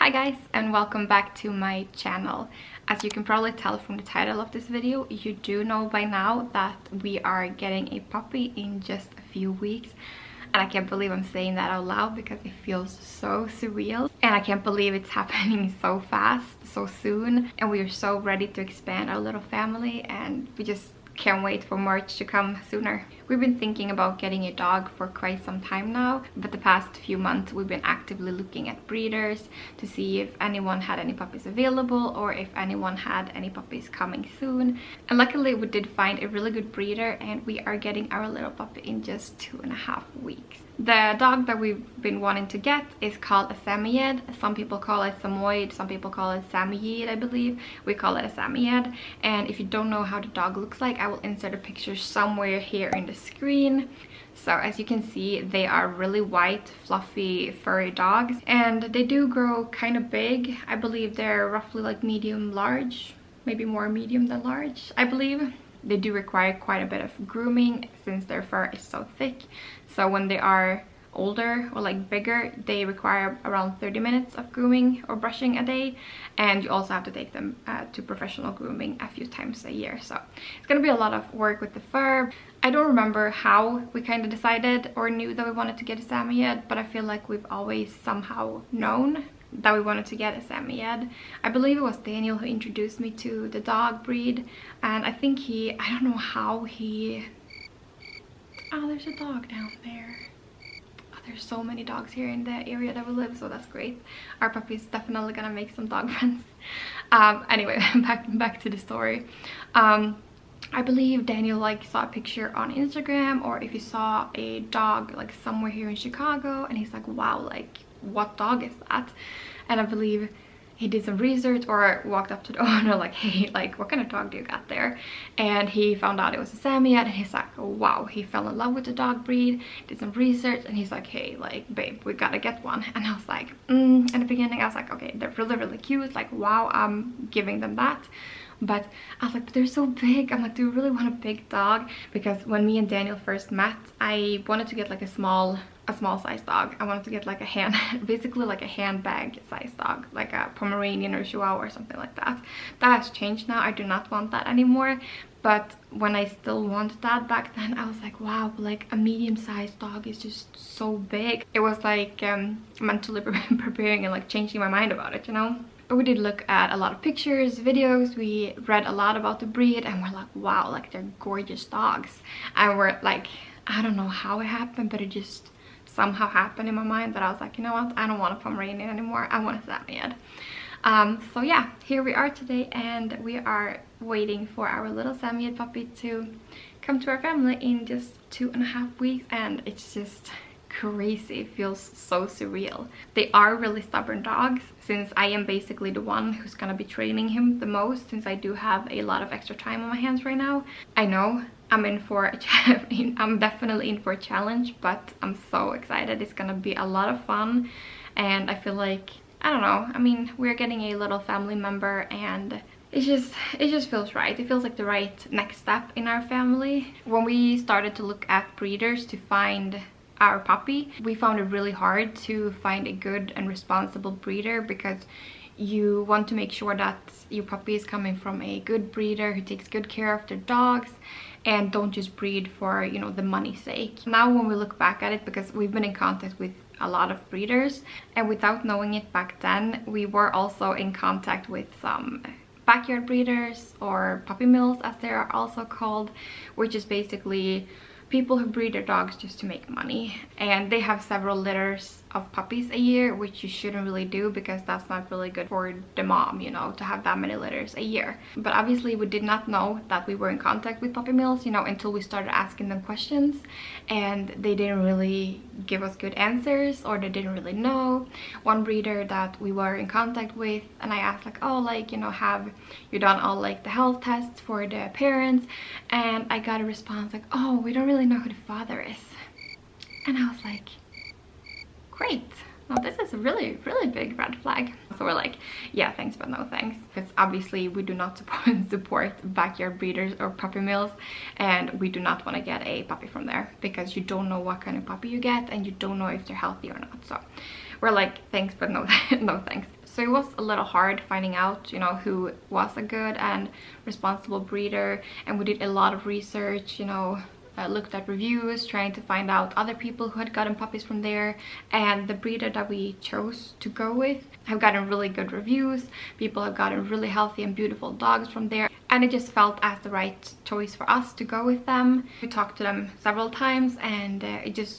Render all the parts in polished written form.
Hi guys, and welcome back to my channel. As you can probably tell from the title of this video, you do know by now that we are getting a puppy in just a few weeks. And I can't believe I'm saying that out loud because it feels so surreal. And I can't believe it's happening so fast, so soon. And we are so ready to expand our little family, and we just can't wait for March to come sooner. We've been thinking about getting a dog for quite some time now, but the past few months we've been actively looking at breeders to see if anyone had any puppies available or if anyone had any puppies coming soon. And luckily we did find a really good breeder, and we are getting our little puppy in just 2.5 weeks. The dog that we've been wanting to get is called a Samoyed. Some people call it Samoyed, some people call it Samoyed, I believe. We call it a Samoyed. And if you don't know how the dog looks like, I will insert a picture somewhere here in the screen. So as you can see, they are really white, fluffy, furry dogs, and they do grow kind of big. I believe they're roughly like medium large, maybe more medium than large, I believe. They do require quite a bit of grooming since their fur is so thick. So when they are older or like bigger, they require around 30 minutes of grooming or brushing a day, and you also have to take them to professional grooming a few times a year. So it's gonna be a lot of work with the fur. I don't remember how we kind of decided or knew that we wanted to get a Samoyed, but I feel like we've always somehow known that we wanted to get a Samoyed. I believe it was Daniel who introduced me to the dog breed, and I think I don't know how he... Oh, there's a dog down there. Oh, there's so many dogs here in the area that we live, so that's great. Our puppy is definitely gonna make some dog friends. Anyway, back to the story. I believe Daniel like saw a picture on Instagram, or if he saw a dog like somewhere here in Chicago, and he's like, wow, like what dog is that? And I believe he did some research or walked up to the owner like, hey, like what kind of dog do you got there? And he found out it was a Samoyed, and he's like, oh, wow, he fell in love with the dog breed, did some research, and he's like, hey, like babe, we gotta get one. And I was like, in the beginning I was like, okay, they're really cute, like wow, I'm giving them that. But I was like, but they're so big. I'm like, do you really want a big dog? Because when me and Daniel first met, I wanted to get like a small size dog. I wanted to get like basically like a handbag size dog, like a Pomeranian or Chihuahua or something like that. That has changed now. I do not want that anymore. But when I still wanted that back then, I was like, wow, like a medium-sized dog is just so big. It was like mentally preparing and like changing my mind about it, you know? But we did look at a lot of pictures, videos, we read a lot about the breed, and we're like, wow, like they're gorgeous dogs. And we're like, I don't know how it happened, but it just somehow happened in my mind that I was like, you know what, I don't want a Pomeranian anymore, I want a Samoyed. So yeah, here we are today, and we are waiting for our little Samoyed puppy to come to our family in just 2.5 weeks, and it's just crazy. It feels so surreal. They are really stubborn dogs, since I am basically the one who's gonna be training him the most, since I do have a lot of extra time on my hands right now. I know I'm in for a I'm definitely in for a challenge, but I'm so excited. It's gonna be a lot of fun, and I feel like, I don't know, I mean, we're getting a little family member, and it just feels right. It feels like the right next step in our family. When we started to look at breeders to find our puppy, we found it really hard to find a good and responsible breeder, because you want to make sure that your puppy is coming from a good breeder who takes good care of their dogs and don't just breed for, you know, the money's sake. Now when we look back at it, because we've been in contact with a lot of breeders, and without knowing it back then, we were also in contact with some backyard breeders, or puppy mills as they are also called, which is basically people who breed their dogs just to make money. And they have several litters of puppies a year, which you shouldn't really do, because that's not really good for the mom, you know, to have that many litters a year. But obviously we did not know that we were in contact with puppy mills, you know, until we started asking them questions, and they didn't really give us good answers, or they didn't really know. One breeder that we were in contact with, and I asked like, oh, like, you know, have you done all like the health tests for the parents? And I got a response like, oh, we don't really know who the father is. And I was like, great, Now this is a really big red flag. So we're like, yeah, thanks but no thanks, because obviously we do not support backyard breeders or puppy mills, and we do not want to get a puppy from there because you don't know what kind of puppy you get and you don't know if they're healthy or not. So we're like, thanks but no no thanks. So it was a little hard finding out, you know, who was a good and responsible breeder, and we did a lot of research, you know, looked at reviews, trying to find out other people who had gotten puppies from there, and the breeder that we chose to go with have gotten really good reviews. People have gotten really healthy and beautiful dogs from there, and it just felt as the right choice for us to go with them. We talked to them several times, and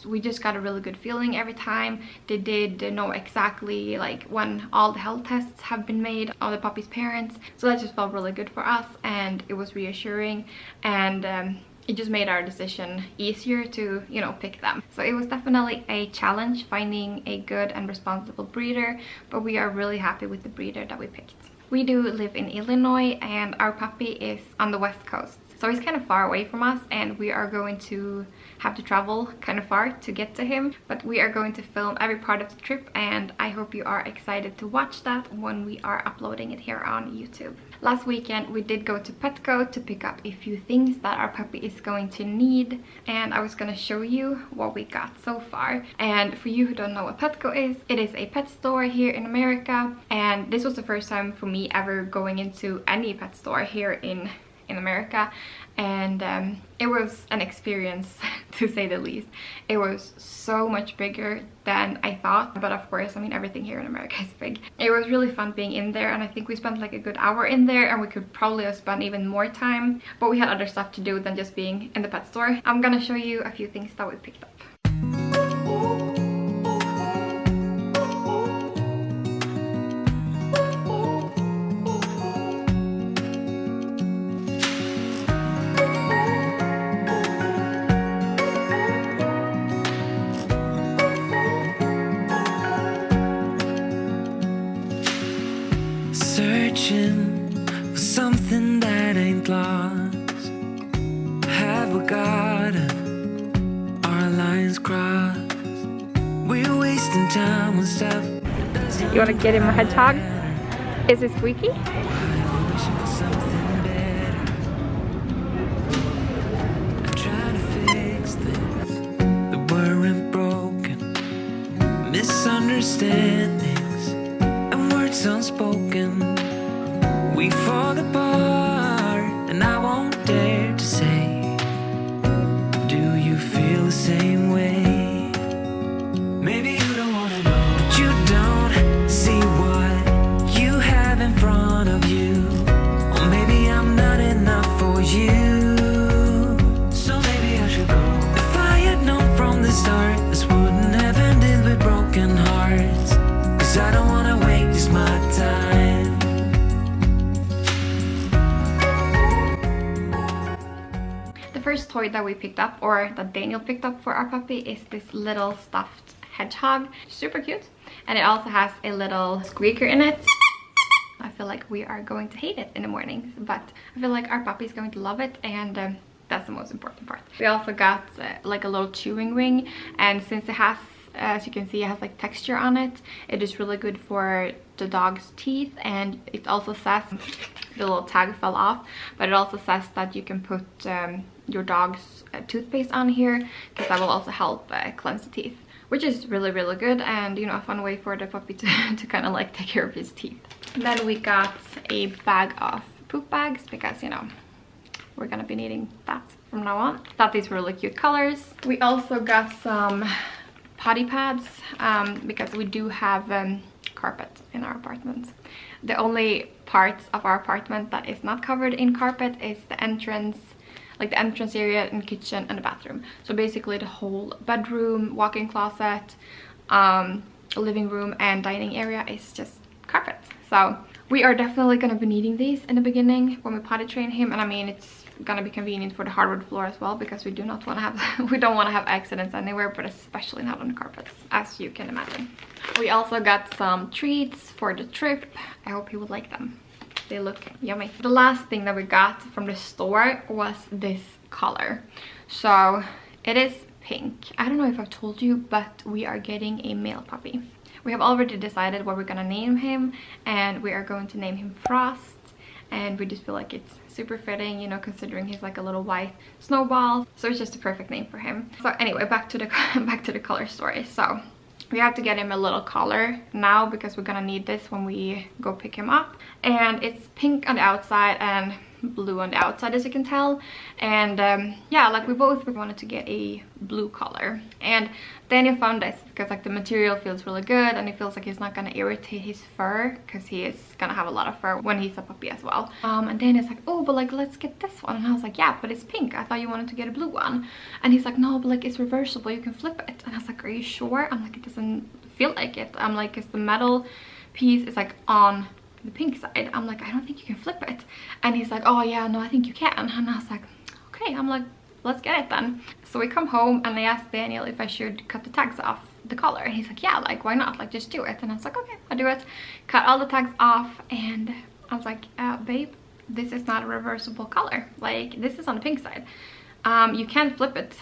we just got a really good feeling every time. They did know exactly like when all the health tests have been made on the puppy's parents, so that just felt really good for us, and it was reassuring, and it just made our decision easier to, you know, pick them. So it was definitely a challenge finding a good and responsible breeder, but we are really happy with the breeder that we picked. We do live in Illinois, and our puppy is on the west coast, so he's kind of far away from us, and we are going to have to travel kind of far to get to him, but we are going to film every part of the trip, and I hope you are excited to watch that when we are uploading it here on YouTube. Last weekend we did go to Petco to pick up a few things that our puppy is going to need, and I was gonna show you what we got so far. And for you who don't know what Petco is, it is a pet store here in America, and this was the first time for me ever going into any pet store here in America, and it was an experience to say the least. It was so much bigger than I thought, but of course, I mean, everything here in America is big. It was really fun being in there, and I think we spent like a good hour in there, and we could probably have spent even more time, but we had other stuff to do than just being in the pet store. I'm gonna show you a few things that we picked up. Searching for something that ain't lost. Have we got our lines crossed? We're wasting time on stuff. You want to get him a hedgehog? Is it squeaky? Wishing for something better. I'm trying to fix things that weren't broken. Misunderstandings and words unspoken. We fall apart, and I won't dare to say, do you feel the same way? Maybe you don't wanna know, but you don't see what you have in front of you. Or maybe I'm not enough for you, so maybe I should go. If I had known from the start, this wouldn't have ended with broken hearts. 'Cause I don't wanna waste my time. The first toy that we picked up, or that Daniel picked up for our puppy, is this little stuffed hedgehog. Super cute, and it also has a little squeaker in it. I feel like we are going to hate it in the mornings, but I feel like our puppy is going to love it, and that's the most important part. We also got like a little chewing ring, and since it has, as you can see, it has like texture on it, it is really good for the dog's teeth. And it also says, the little tag fell off, but it also says that you can put your dog's toothpaste on here, because that will also help cleanse the teeth, which is really good, and you know, a fun way for the puppy to kind of like take care of his teeth. Then we got a bag of poop bags, because you know, we're gonna be needing that from now on. Thought these were really cute colors. We also got some potty pads, because we do have carpet in our apartment. The only parts of our apartment that is not covered in carpet is the entrance, like the entrance area and kitchen and the bathroom. So basically the whole bedroom, walk-in closet, living room and dining area is just carpet. So we are definitely going to be needing these in the beginning when we potty train him, and I mean, it's gonna be convenient for the hardwood floor as well, because we do not want to have we don't want to have accidents anywhere, but especially not on the carpets, as you can imagine. We also got some treats for the trip. I hope he would like them. They look yummy. The last thing that we got from the store was this color. So it is pink. I don't know if I've told you, but we are getting a male puppy. We have already decided what we're gonna name him, and we are going to name him Frost. And we just feel like it's super fitting, you know, considering he's like a little white snowball. So it's just a perfect name for him. So anyway, back to the back to the color story. So we have to get him a little collar now because we're gonna need this when we go pick him up. And it's pink on the outside and blue on the outside, as you can tell. And yeah, like we both wanted to get a blue color, and Daniel found this because like the material feels really good and it feels like it's not gonna irritate his fur, because he is gonna have a lot of fur when he's a puppy as well. And Daniel's like, oh, but like let's get this one. And I was like, yeah, but it's pink, I thought you wanted to get a blue one. And he's like, no, but like it's reversible, you can flip it. And I was like, are you sure? I'm like, it doesn't feel like it. I'm like, because the metal piece is like on the pink side. I'm like, I don't think you can flip it. And he's like, oh yeah, no, I think you can. And I was like, okay. I'm like, let's get it then. So we come home and I asked Daniel if I should cut the tags off the collar, and he's like, yeah, like why not, like just do it. And I was like, okay, I'll do it. Cut all the tags off, and I was like, babe, this is not a reversible color, like this is on the pink side. You can't flip it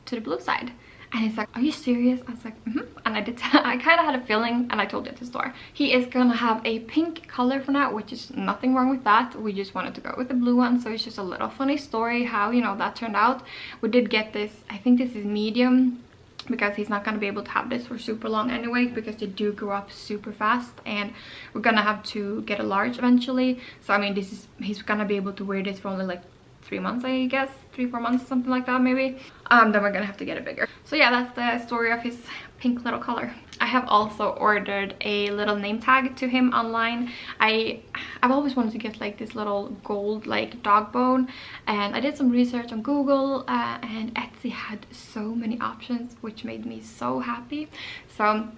to the blue side. And he's like, are you serious? I was like, and I did. I kind of had a feeling, and I told it to the store. He is gonna have a pink color for now, which is nothing wrong with that. We just wanted to go with the blue one, so it's just a little funny story how, you know, that turned out. We did get this, I think this is medium, because he's not going to be able to have this for super long anyway, because they do grow up super fast, and we're gonna have to get a large eventually. So I mean, this is, he's gonna be able to wear this for only like 3 months, I guess, 3-4 months, something like that maybe. Then we're gonna have to get it bigger. So yeah, that's the story of his pink little color. I have also ordered a little name tag to him online. I've always wanted to get like this little gold like dog bone, and I did some research on Google, and Etsy had so many options, which made me so happy. So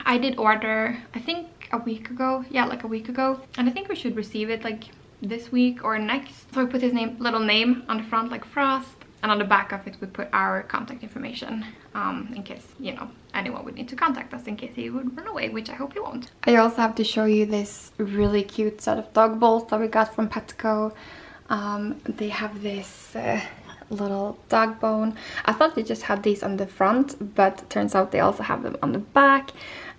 I did order, I think a week ago, yeah, like a week ago, and I think we should receive it like this week or next. So I put his little name on the front, like Frost, and on the back of it we put our contact information, in case, you know, anyone would need to contact us in case he would run away, which I hope he won't. I also have to show you this really cute set of dog bowls that we got from Petco. They have this little dog bone. I thought they just had these on the front, but turns out they also have them on the back,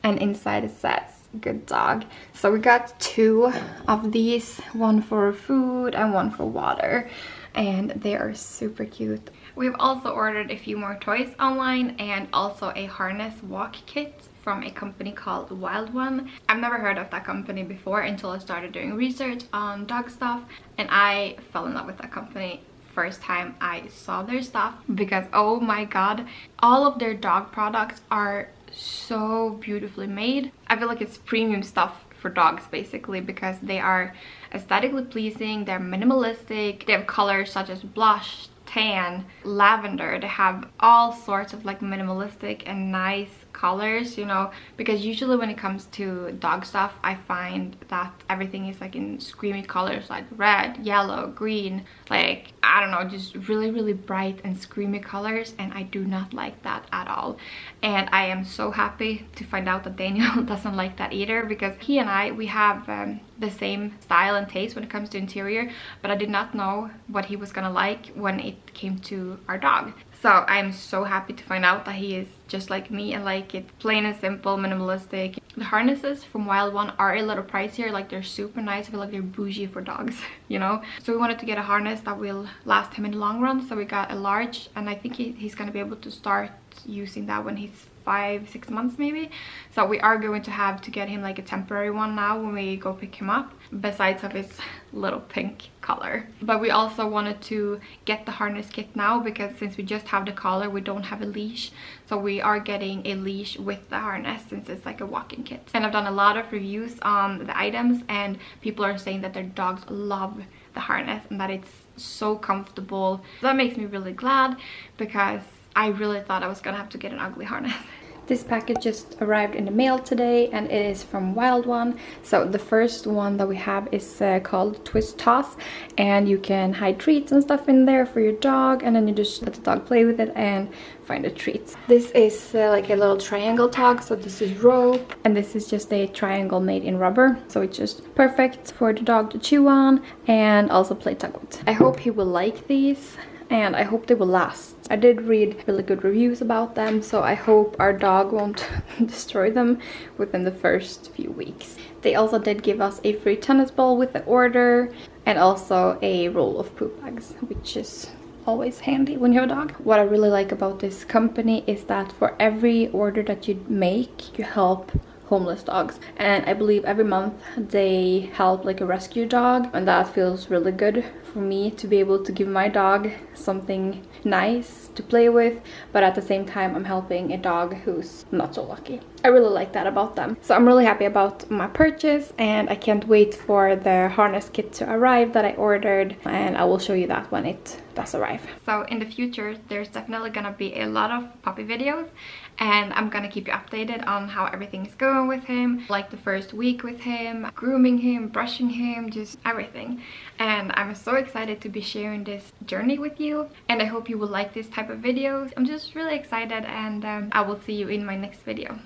and inside it says good dog. So we got 2 of these, one for food and one for water, and they are super cute. We've also ordered a few more toys online, and also a harness walk kit from a company called Wild One. I've never heard of that company before until I started doing research on dog stuff, and I fell in love with that company first time I saw their stuff, because oh my god, all of their dog products are so beautifully made. I feel like it's premium stuff for dogs basically, because they are aesthetically pleasing, they're minimalistic, they have colors such as blush, tan, lavender. They have all sorts of like minimalistic and nice colors, you know, because usually when it comes to dog stuff I find that everything is like in screamy colors like red, yellow, green, like I don't know, just really bright and screamy colors, and I do not like that at all. And I am so happy to find out that Daniel doesn't like that either, because he and we have the same style and taste when it comes to interior, but I did not know what he was gonna like when it came to our dog. So I'm so happy to find out that he is just like me and like it plain and simple, minimalistic. The harnesses from Wild One are a little pricier, like they're super nice. I feel like they're bougie for dogs, you know. So we wanted to get a harness that will last him in the long run, so we got a large, and I think he's gonna be able to start using that when he's 5-6 months maybe. So we are going to have to get him like a temporary one now when we go pick him up, besides of his little pink color. But we also wanted to get the harness kit now, because since we just have the collar we don't have a leash, so we are getting a leash with the harness since it's like a walking kit. And I've done a lot of reviews on the items, and people are saying that their dogs love the harness and that it's so comfortable. That makes me really glad, because I really thought I was gonna have to get an ugly harness. This package just arrived in the mail today, and it is from Wild One. So the first one that we have is called Twist Toss, and you can hide treats and stuff in there for your dog, and then you just let the dog play with it and find the treats. This is like a little triangle tug, so this is rope, and this is just a triangle made in rubber, so it's just perfect for the dog to chew on and also play tug with. I hope he will like these. and I hope they will last. I did read really good reviews about them, so I hope our dog won't destroy them within the first few weeks. They also did give us a free tennis ball with the order, and also a roll of poop bags, which is always handy when you have a dog. What I really like about this company is that for every order that you make, you help homeless dogs, and I believe every month they help like a rescue dog, and that feels really good for me to be able to give my dog something nice to play with, but at the same time I'm helping a dog who's not so lucky. I really like that about them. So I'm really happy about my purchase, and I can't wait for the harness kit to arrive that I ordered, and I will show you that when it does arrive. So in the future there's definitely gonna be a lot of puppy videos, and I'm gonna keep you updated on how everything is going with him, like the first week with him, grooming him, brushing him, just everything. And I'm so excited to be sharing this journey with you, and I hope you will like this type of videos. I'm just really excited, and I will see you in my next video.